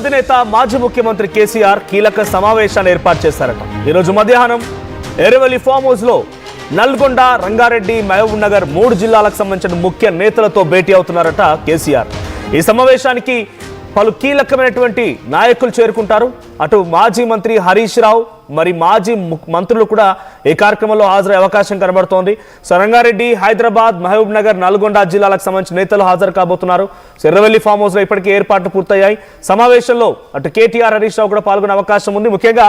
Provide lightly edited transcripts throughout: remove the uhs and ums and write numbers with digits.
అధినేత మాజీ ముఖ్యమంత్రి కేసీఆర్ కీలక సమావేశాన్ని ఏర్పాటు చేశారట. ఈరోజు మధ్యాహ్నం ఎర్రవెల్లి ఫామ్ హౌస్ లో నల్గొండ, రంగారెడ్డి, మహబూబ్ నగర్ 3 జిల్లాలకు సంబంధించిన ముఖ్య నేతలతో భేటీ అవుతున్నారట కేసీఆర్. ఈ సమావేశానికి పలు కీలకమైనటువంటి నాయకులు చేరుకుంటారు. అటు మాజీ మంత్రి హరీష్ రావు, మరి మాజీ మంత్రులు కూడా ఈ కార్యక్రమంలో హాజరయ్యే అవకాశం కనబడుతోంది. సో రంగారెడ్డి, హైదరాబాద్, మహబూబ్ నగర్, నల్గొండ జిల్లాలకు సంబంధించిన నేతలు హాజరు కాబోతున్నారు. ఎర్రవెల్లి ఫామ్ హౌస్ లో ఇప్పటికే ఏర్పాట్లు పూర్తయ్యాయి. సమావేశంలో అటు కేటీఆర్, హరీష్ రావు కూడా పాల్గొనే అవకాశం ఉంది. ముఖ్యంగా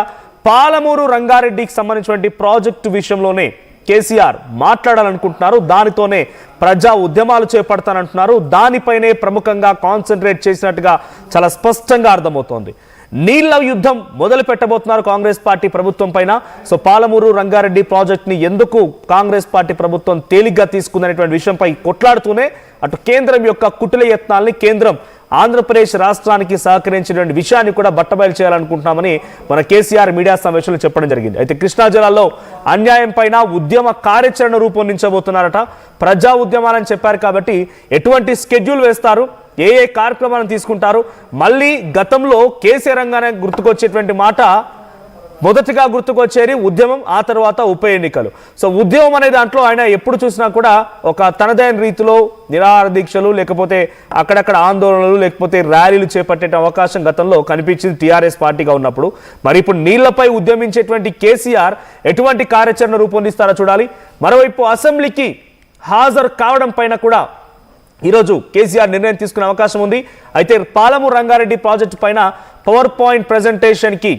పాలమూరు రంగారెడ్డికి సంబంధించినటువంటి ప్రాజెక్టు విషయంలోనే కేసీఆర్ మాట్లాడాలనుకుంటున్నారు. దానితోనే ప్రజా ఉద్యమాలు చేపడతానంటున్నారు. దానిపైనే ప్రముఖంగా కాన్సన్ట్రేట్ చేసినట్టుగా చాలా స్పష్టంగా అర్థమవుతోంది. నీళ్ల యుద్ధం మొదలు పెట్టబోతున్నారు కాంగ్రెస్ పార్టీ ప్రభుత్వం పైన. సో పాలమూరు రంగారెడ్డి ప్రాజెక్ట్ ని ఎందుకు కాంగ్రెస్ పార్టీ ప్రభుత్వం తేలిగ్గా తీసుకుందనేటువంటి విషయంపై కొట్లాడుతూనే అటు కేంద్రం యొక్క కుటిల యత్నాల్ని కేంద్రం ఆంధ్రప్రదేశ్ రాష్ట్రానికి సహకరించినటువంటి విషయాన్ని కూడా బట్టబయలు చేయాలనుకుంటున్నామని మన కేసీఆర్ మీడియా సమావేశంలో చెప్పడం జరిగింది. అయితే కృష్ణా జిల్లాలో అన్యాయం పైన ఉద్యమ కార్యాచరణ రూపొందించబోతున్నారట. ప్రజా ఉద్యమాలని చెప్పారు కాబట్టి ఎటువంటి స్కెడ్యూల్ వేస్తారు, ఏ ఏ కార్యక్రమాలను తీసుకుంటారు, మళ్ళీ గతంలో కేసీఆర్ రంగానే గుర్తుకొచ్చేటువంటి మాట మొదటిగా గుర్తుకొచ్చేది ఉద్యమం, ఆ తర్వాత ఉప ఎన్నికలు. సో ఉద్యమం అనే దాంట్లో ఆయన ఎప్పుడు చూసినా కూడా ఒక తనదైన రీతిలో నిరాహార దీక్షలు, లేకపోతే అక్కడక్కడ ఆందోళనలు, లేకపోతే ర్యాలీలు చేపట్టే అవకాశం గతంలో కనిపించింది టీఆర్ఎస్ పార్టీగా ఉన్నప్పుడు. మరి ఇప్పుడు నీళ్లపై ఉద్యమించేటువంటి కేసీఆర్ ఎటువంటి కార్యాచరణ రూపొందిస్తారో చూడాలి. మరోవైపు అసెంబ్లీకి హాజరు కావడం పైన కూడా ఈరోజు కేసీఆర్ నిర్ణయం తీసుకునే అవకాశం ఉంది. అయితే పాలమూరు రంగారెడ్డి ప్రాజెక్టు పైన పవర్ పాయింట్ ప్రెజెంటేషన్కి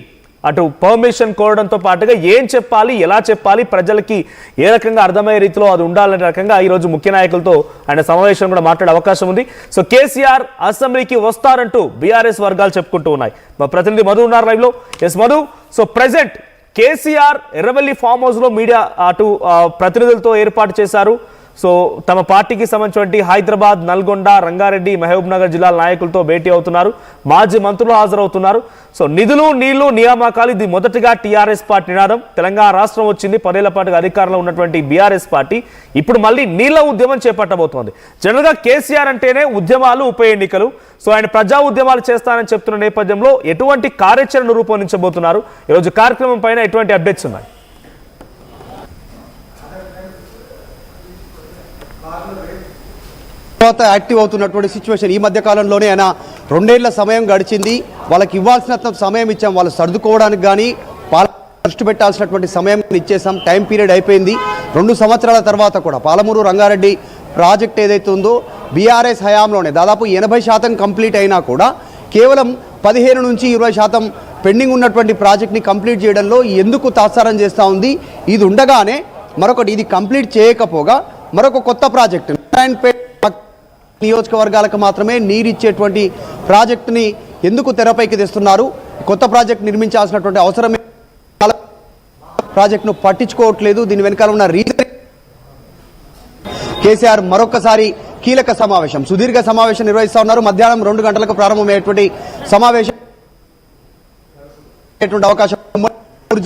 అటు పర్మిషన్ కోరడంతో పాటుగా ఏం చెప్పాలి, ఎలా చెప్పాలి, ప్రజలకి ఏ రకంగా అర్థమయ్యే రీతిలో అది ఉండాలనే రకంగా ఈరోజు ముఖ్య నాయకులతో ఆయన సమావేశం కూడా మాట్లాడే అవకాశం ఉంది. సో కేసీఆర్ అసెంబ్లీకి వస్తారంటూ బీఆర్ఎస్ వర్గాలు చెప్పుకుంటూ ఉన్నాయి. మా ప్రతినిధి మధు ఉన్నారు లైవ్ లో. Yes Madhu, so present KCR Erravelli farm house లో మీడియా అటు ప్రతినిధులతో ఏర్పాటు చేశారు. సో తమ పార్టీకి సంబంధించినటువంటి హైదరాబాద్, నల్గొండ, రంగారెడ్డి, మహబూబ్ నగర్ జిల్లాల నాయకులతో భేటీ అవుతున్నారు. మాజీ మంత్రులు హాజరవుతున్నారు. సో నిధులు, నీళ్లు, నియామకాలు, ఇది మొదటగా టీఆర్ఎస్ పార్టీ నినాదం. తెలంగాణ రాష్ట్రం వచ్చింది, 10 ఏళ్ల పాటుగా అధికారంలో ఉన్నటువంటి బీఆర్ఎస్ పార్టీ ఇప్పుడు మళ్ళీ నీళ్ల ఉద్యమం చేపట్టబోతోంది. జనరల్గా కేసీఆర్ అంటేనే ఉద్యమాలు, ఉప ఎన్నికలు. సో ఆయన ప్రజా ఉద్యమాలు చేస్తానని చెప్తున్న నేపథ్యంలో ఎటువంటి కార్యాచరణ రూపొందించబోతున్నారు, ఈరోజు కార్యక్రమం పైన ఎటువంటి అప్డేట్స్ ఉన్నాయి? తర్వాత యాక్టివ్ అవుతున్నటువంటి సిచ్యువేషన్. ఈ మధ్య కాలంలోనే ఆయన 2 ఏళ్ల సమయం గడిచింది. వాళ్ళకి ఇవ్వాల్సిన సమయం ఇచ్చాం, వాళ్ళు సర్దుకోవడానికి కానీ దృష్టి పెట్టాల్సినటువంటి సమయం ఇచ్చేసాం. టైం పీరియడ్ అయిపోయింది. 2 సంవత్సరాల తర్వాత కూడా పాలమూరు రంగారెడ్డి ప్రాజెక్ట్ ఏదైతే ఉందో బీఆర్ఎస్ హయాంలోనే దాదాపు 80% కంప్లీట్ అయినా కూడా కేవలం 15 నుంచి 20% పెండింగ్ ఉన్నటువంటి ప్రాజెక్ట్ని కంప్లీట్ చేయడంలో ఎందుకు తాత్సారం చేస్తూ ఉంది? ఇది ఉండగానే మరొకటి, ఇది కంప్లీట్ చేయకపోగా మరొక కొత్త ప్రాజెక్ట్ నారాయణపేట నియోజకవర్గాలకు మాత్రమే నీరిచ్చేటువంటి ప్రాజెక్టుని ఎందుకు తెరపైకి తెస్తున్నారు? కొత్త ప్రాజెక్ట్ నిర్మించాల్సినటువంటి అవసరమే ప్రాజెక్టును పట్టించుకోవట్లేదు. దీని వెనకాల ఉన్న రీజన్ కేసీఆర్ మరొకసారి కీలక సమావేశం, సుదీర్ఘ సమావేశం నిర్వహిస్తా ఉన్నారు. మధ్యాహ్నం 2 గంటలకు ప్రారంభమయ్యేటువంటి సమావేశం అవకాశం.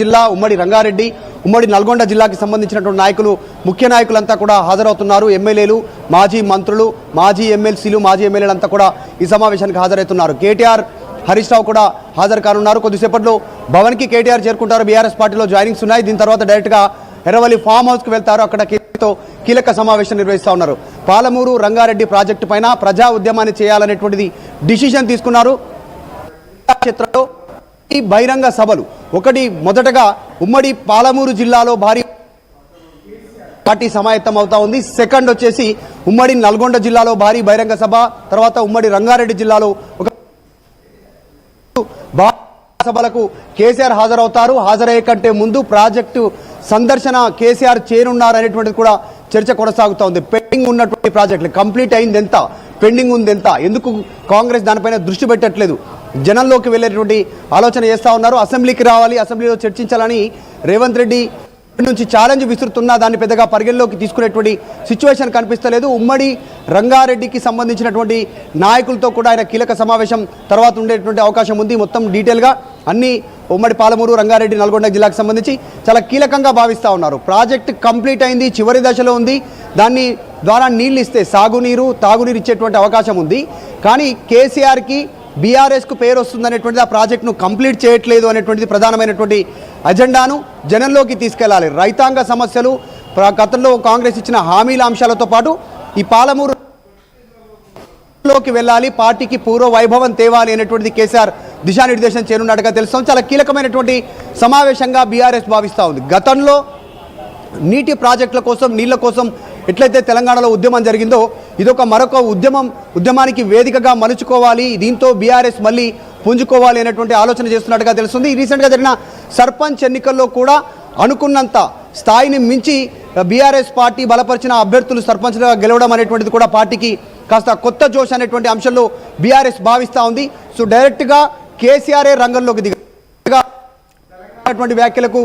జిల్లా, ఉమ్మడి రంగారెడ్డి, ఉమ్మడి నల్గొండ జిల్లాకి సంబంధించినటువంటి నాయకులు, ముఖ్య నాయకులంతా కూడా హాజరవుతున్నారు. ఎమ్మెల్యేలు, మాజీ మంత్రులు, మాజీ ఎమ్మెల్సీలు, మాజీ ఎమ్మెల్యేలంతా కూడా ఈ సమావేశానికి హాజరవుతున్నారు. కేటీఆర్, హరీష్ రావు కూడా హాజరు కానున్నారు. కొద్దిసేపట్లో భవన్కి కేటీఆర్ చేరుకుంటారు. బీఆర్ఎస్ పార్టీలో జాయినింగ్స్ ఉన్నాయి. దీని తర్వాత డైరెక్ట్గా ఎర్రవల్లి ఫామ్ హౌస్కి వెళ్తారు. అక్కడ కీలక సమావేశం నిర్వహిస్తూ ఉన్నారు. పాలమూరు రంగారెడ్డి ప్రాజెక్టు పైన ప్రజా ఉద్యమాన్ని చేయాలనేటువంటిది డిసిషన్ తీసుకున్నారు. క్షేత్రంలో ఈ బహిరంగ సభలు, ఒకటి మొదటగా ఉమ్మడి పాలమూరు జిల్లాలో భారీ పార్టీ సమాయత్తం అవుతా ఉంది. సెకండ్ వచ్చేసి ఉమ్మడి నల్గొండ జిల్లాలో భారీ బహిరంగ సభ, తర్వాత ఉమ్మడి రంగారెడ్డి జిల్లాలో ఒక సభలకు కేసీఆర్ హాజరవుతారు. హాజరయ్యే కంటే ముందు ప్రాజెక్టు సందర్శన కేసీఆర్ చేరున్నారు అనేటువంటిది కూడా చర్చ కొనసాగుతూ ఉంది. పెండింగ్ ఉన్నటువంటి ప్రాజెక్టులు కంప్లీట్ అయింది ఎంత, పెండింగ్ ఉంది ఎంత, ఎందుకు కాంగ్రెస్ దానిపైన దృష్టి పెట్టట్లేదు, జనంలోకి వెళ్ళేటువంటి ఆలోచన చేస్తూ ఉన్నారు. అసెంబ్లీకి రావాలి, అసెంబ్లీలో చర్చించాలని రేవంత్ రెడ్డి నుంచి ఛాలెంజ్ విసురుతున్నా దాన్ని పెద్దగా పరిగణలోకి తీసుకునేటువంటి సిచ్యువేషన్ కనిపిస్తలేదు. ఉమ్మడి రంగారెడ్డికి సంబంధించినటువంటి నాయకులతో కూడా ఆయన కీలక సమావేశం తర్వాత ఉండేటువంటి అవకాశం ఉంది. మొత్తం డీటెయిల్గా అన్ని ఉమ్మడి పాలమూరు, రంగారెడ్డి, నల్గొండ జిల్లాకు సంబంధించి చాలా కీలకంగా భావిస్తూ ఉన్నారు. ప్రాజెక్ట్ కంప్లీట్ అయింది, చివరి దశలో ఉంది. దాన్ని ద్వారా నీళ్ళు ఇస్తే సాగునీరు, తాగునీరు ఇచ్చేటువంటి అవకాశం ఉంది. కానీ కేసీఆర్కి బీఆర్ఎస్కు పేరు వస్తుందనేటువంటిది, ఆ ప్రాజెక్టును కంప్లీట్ చేయట్లేదు అనేటువంటిది ప్రధానమైనటువంటి అజెండాను జనంలోకి తీసుకెళ్లాలి. రైతాంగ సమస్యలు, గతంలో కాంగ్రెస్ ఇచ్చిన హామీల అంశాలతో పాటు ఈ పాలమూరులోకి వెళ్ళాలి, పార్టీకి పూర్వ వైభవం తేవాలి అనేటువంటిది కేసీఆర్ దిశానిర్దేశం చేయనున్నట్టుగా తెలుస్తోంది. చాలా కీలకమైనటువంటి సమావేశంగా బీఆర్ఎస్ భావిస్తూ ఉంది. గతంలో నీటి ప్రాజెక్టుల కోసం, నీళ్ల కోసం ఎట్లయితే తెలంగాణలో ఉద్యమం జరిగిందో, ఇదొక మరొక ఉద్యమానికి వేదికగా మలుచుకోవాలి, దీంతో బీఆర్ఎస్ మళ్ళీ పుంజుకోవాలి అనేటువంటి ఆలోచన చేస్తున్నట్టుగా తెలుస్తుంది. రీసెంట్గా జరిగిన సర్పంచ్ ఎన్నికల్లో కూడా అనుకున్నంత స్థాయిని మించి బీఆర్ఎస్ పార్టీ బలపరిచిన అభ్యర్థులు సర్పంచ్లుగా గెలవడం అనేటువంటిది కూడా పార్టీకి కాస్త కొత్త జోష్ అనేటువంటి అంశంలో బీఆర్ఎస్ భావిస్తూ ఉంది. సో డైరెక్ట్గా కేసీఆర్ఏ రంగంలోకి దిగినటువంటి వ్యాఖ్యలకు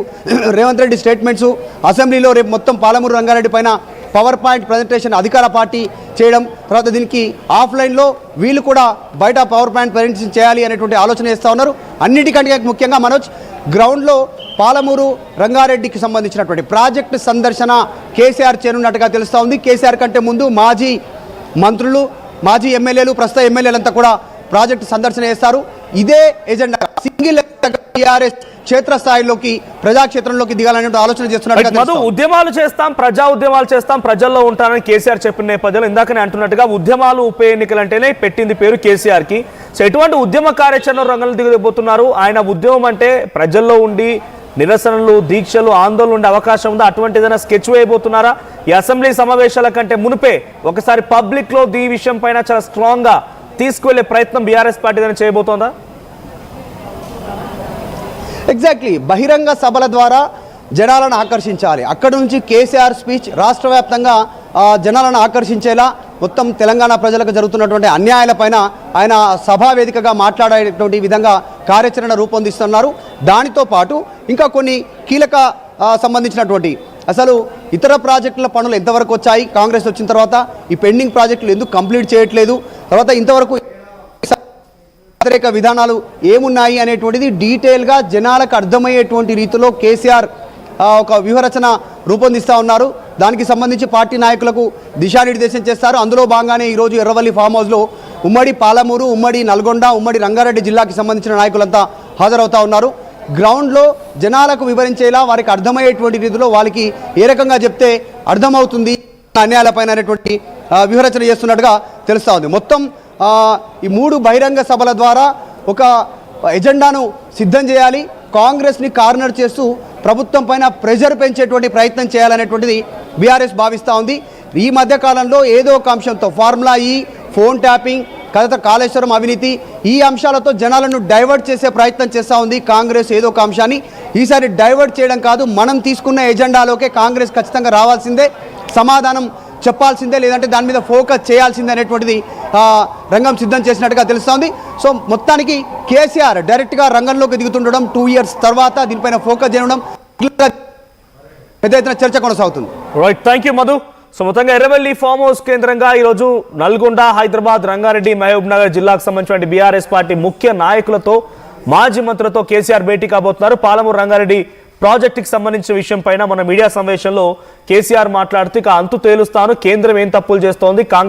రేవంత్ రెడ్డి స్టేట్మెంట్స్, అసెంబ్లీలో రేపు మొత్తం పాలమూరు రంగారెడ్డి పైన పవర్ పాయింట్ ప్రజెంటేషన్ అధికార పార్టీ చేయడం, తర్వాత దీనికి ఆఫ్లైన్లో వీళ్ళు కూడా బయట పవర్ పాయింట్ ప్రజెంటేషన్ చేయాలి అనేటువంటి ఆలోచన చేస్తూ ఉన్నారు. అన్నిటికంటే ముఖ్యంగా మనోజ్, గ్రౌండ్లో పాలమూరు రంగారెడ్డికి సంబంధించినటువంటి ప్రాజెక్టు సందర్శన కేసీఆర్ చేయనున్నట్టుగా తెలుస్తూ ఉంది. కేసీఆర్ కంటే ముందు మాజీ మంత్రులు, మాజీ ఎమ్మెల్యేలు, ప్రస్తుత ఎమ్మెల్యేలంతా కూడా ప్రాజెక్టు సందర్శన చేస్తారు. ఇదే ఎజెండా సింగిల్ టీఆర్ఎస్ క్షేత్రస్థాయిలోకి, ప్రజాక్షేత్రంలోకి దిగాలనే ఆలోచన చేస్తున్నట్టు. ఉద్యమాలు చేస్తాం, ప్రజా ఉద్యమాలు చేస్తాం, ప్రజల్లో ఉంటానని కేసీఆర్ చెప్పిన నేపథ్యంలో ఇందాకనే అంటున్నట్టుగా ఉద్యమాలు, ఉప ఎన్నికలు అంటేనే పెట్టింది పేరు కేసీఆర్ కి. సో ఎటువంటి ఉద్యమ కార్యాచరణ రంగంలో దిగబోతున్నారు? ఆయన ఉద్యమం అంటే ప్రజల్లో ఉండి నిరసనలు, దీక్షలు, ఆందోళన ఉండే అవకాశం ఉందా? అటువంటి ఏదైనా స్కెచ్ వేయబోతున్నారా? ఈ అసెంబ్లీ సమావేశాల కంటే మునిపే ఒకసారి పబ్లిక్ లో ఈ విషయం పైన చాలా స్ట్రాంగ్ గా తీసుకువెళ్లే ప్రయత్నం బీఆర్ఎస్ పార్టీ ఏదైనా చేయబోతోందా? ఎగ్జాక్ట్లీ, బహిరంగ సభల ద్వారా జనాలను ఆకర్షించాలి. అక్కడ నుంచి కేసీఆర్ స్పీచ్ రాష్ట్ర వ్యాప్తంగా జనాలను ఆకర్షించేలా, మొత్తం తెలంగాణ ప్రజలకు జరుగుతున్నటువంటి అన్యాయాలపైన ఆయన సభా వేదికగా మాట్లాడేటువంటి విధంగా కార్యాచరణ రూపొందిస్తున్నారు. దానితో పాటు ఇంకా కొన్ని కీలక సంబంధించినటువంటి అసలు ఇతర ప్రాజెక్టుల పనులు ఎంతవరకు వచ్చాయి, కాంగ్రెస్ వచ్చిన తర్వాత ఈ పెండింగ్ ప్రాజెక్టులు ఎందుకు కంప్లీట్ చేయట్లేదు, తర్వాత ఇంతవరకు వ్యతిరేక విధానాలు ఏమున్నాయి అనేటువంటిది డీటెయిల్గా జనాలకు అర్థమయ్యేటువంటి రీతిలో కేసీఆర్ ఒక వ్యూహరచన రూపొందిస్తూ ఉన్నారు. దానికి సంబంధించి పార్టీ నాయకులకు దిశానిర్దేశం చేస్తారు. అందులో భాగంగానే ఈరోజు ఎర్రవల్లి ఫామ్ హౌస్లో ఉమ్మడి పాలమూరు, ఉమ్మడి నల్గొండ, ఉమ్మడి రంగారెడ్డి జిల్లాకి సంబంధించిన నాయకులంతా హాజరవుతూ ఉన్నారు. గ్రౌండ్లో జనాలకు వివరించేలా, వారికి అర్థమయ్యేటువంటి రీతిలో, వాళ్ళకి ఏ రకంగా చెప్తే అర్థమవుతుంది అన్యాయాలపైన అనేటువంటి వ్యూహరచన చేస్తున్నట్టుగా తెలుస్తూ ఉంది. మొత్తం ఈ 3 బహిరంగ సభల ద్వారా ఒక ఎజెండాను సిద్ధం చేయాలి, కాంగ్రెస్ని కార్నర్ చేస్తూ ప్రభుత్వం పైన ప్రెషర్ పెంచేటువంటి ప్రయత్నం చేయాలనేటువంటిది బీఆర్ఎస్ భావిస్తూ ఉంది. ఈ మధ్య కాలంలో ఏదో ఒక అంశంతో, ఫార్ములా ఈ, ఫోన్ ట్యాపింగ్, తర్వాత కాళేశ్వరం అవినీతి, ఈ అంశాలతో జనాలను డైవర్ట్ చేసే ప్రయత్నం చేస్తూ ఉంది కాంగ్రెస్. ఏదో ఒక అంశాన్ని ఈసారి డైవర్ట్ చేయడం కాదు, మనం తీసుకున్న ఎజెండాలోకే కాంగ్రెస్ ఖచ్చితంగా రావాల్సిందే, సమాధానం చెప్పాల్సిందే, లేదంటే దాని మీద ఫోకస్ చేయాల్సిందే అనేటువంటిది రంగం సిద్ధం చేసినట్టుగా తెలుస్తోంది. సో మొత్తానికి కేసీఆర్ డైరెక్ట్గా రంగంలోకి దిగుతుండడం, 2 years తర్వాత దీనిపైన ఫోకస్ చేయడం, పెద్ద ఎత్తున చర్చ కొనసాగుతుంది. Right, thank you Madhu. So మొత్తంగా ఎర్రవెల్లి ఫామ్ హౌస్ కేంద్రంగా ఈరోజు నల్గొండ, హైదరాబాద్, రంగారెడ్డి, మహబూబ్ నగర్ జిల్లాకు సంబంధించిన బీఆర్ఎస్ పార్టీ ముఖ్య నాయకులతో, మాజీ మంత్రులతో కేసీఆర్ భేటీ కాబోతున్నారు. పాలమూరు రంగారెడ్డి ప్రాజెక్టుకి సంబంధించిన విషయం పైన మన మీడియా సమావేశంలో కేసీఆర్ మాట్లాడుతూ ఇక అంతు తేలుస్తాను, కేంద్రం ఏం తప్పులు చేస్తోంది,